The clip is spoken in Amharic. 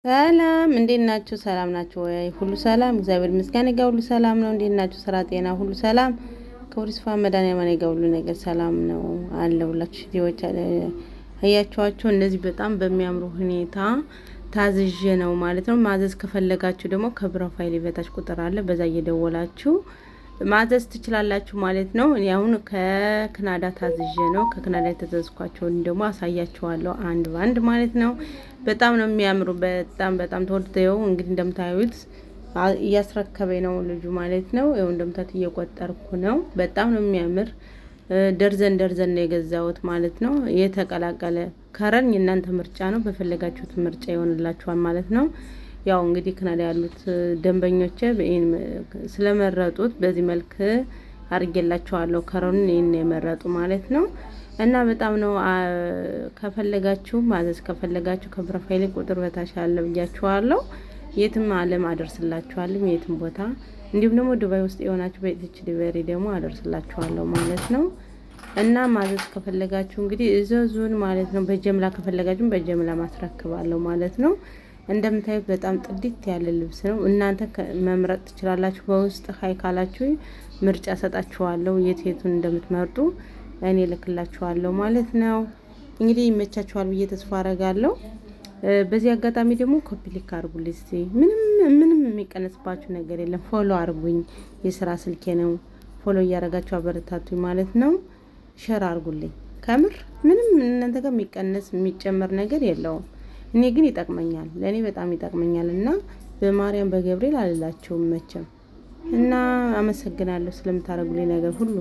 ሰላም እንዴት ናችሁ? ሰላም ናችሁ ወይ? ሁሉ ሰላም እግዚአብሔር ይመስገን ጋር ሁሉ ሰላም ነው። እንዴት ናችሁ? ስራ፣ ጤና ሁሉ ሰላም ከወሪስፋ መድኃኒዓለም ጋር ሁሉ ነገር ሰላም ነው አለሁላችሁ። ቪዲዮዎች አያችኋቸው እንደዚህ በጣም በሚያምሩ ሁኔታ ታዝዤ ነው ማለት ነው። ማዘዝ ከፈለጋችሁ ደግሞ ከፕሮፋይል በታች ቁጥር አለ፣ በዛ እየደወላችሁ ማዘዝ ትችላላችሁ ማለት ነው። እኔ አሁን ከካናዳ ታዝዤ ነው። ከካናዳ የተዘዝኳቸውን ደግሞ አሳያችኋለሁ አንድ ባንድ ማለት ነው። በጣም ነው የሚያምሩ። በጣም ተወደው እንግዲህ እንደምታዩት እያስረከበኝ ነው ልጁ ማለት ነው። ይኸው እንደምታዩት እየቆጠርኩ ነው። በጣም ነው የሚያምር። ደርዘን ነው የገዛሁት ማለት ነው። የተቀላቀለ ከረን የእናንተ ምርጫ ነው። በፈለጋችሁት ምርጫ ይሆንላችኋል ማለት ነው። ያው እንግዲህ ካናዳ ያሉት ደንበኞቼ ስለመረጡት በዚህ መልክ አድርጌላችኋለሁ። ከረኑን ይሄን የመረጡ ማለት ነው። እና በጣም ነው ከፈለጋችሁ ማዘዝ ከፈለጋችሁ ከፕሮፋይል ቁጥር በታች አለ ብያችኋለሁ። የትም ዓለም አደርስላችኋለሁ፣ የትም ቦታ። እንዲሁም ደግሞ ዱባይ ውስጥ የሆናችሁ በኢቲች ዲሊቨሪ ደግሞ አደርስላችኋለሁ ማለት ነው። እና ማዘዝ ከፈለጋችሁ እንግዲህ እዘዙን ማለት ነው። በጀምላ ከፈለጋችሁ በጀምላ ማስረክባለሁ ማለት ነው። እንደምታዩት በጣም ጥዲት ያለ ልብስ ነው። እናንተ መምረጥ ትችላላችሁ። በውስጥ ሀይ ካላችሁ ምርጫ ሰጣችኋለሁ፣ የቱን እንደምትመርጡ እኔ ልክላችኋለሁ ማለት ነው። እንግዲህ ይመቻችኋል ብዬ ተስፋ አረጋለሁ። በዚህ አጋጣሚ ደግሞ ኮፒ ሊክ አድርጉልኝ እስቲ። ምንም የሚቀነስባችሁ ነገር የለም። ፎሎ አድርጉኝ። የስራ ስልኬ ነው። ፎሎ እያደረጋችሁ አበረታቱኝ ማለት ነው። ሸር አድርጉልኝ። ከምር ምንም እናንተ ጋር የሚቀነስ የሚጨመር ነገር የለውም። እኔ ግን ይጠቅመኛል፣ ለእኔ በጣም ይጠቅመኛል እና በማርያም በገብርኤል አልላችሁም መቼም። እና አመሰግናለሁ ስለምታደርጉልኝ ነገር ሁሉ።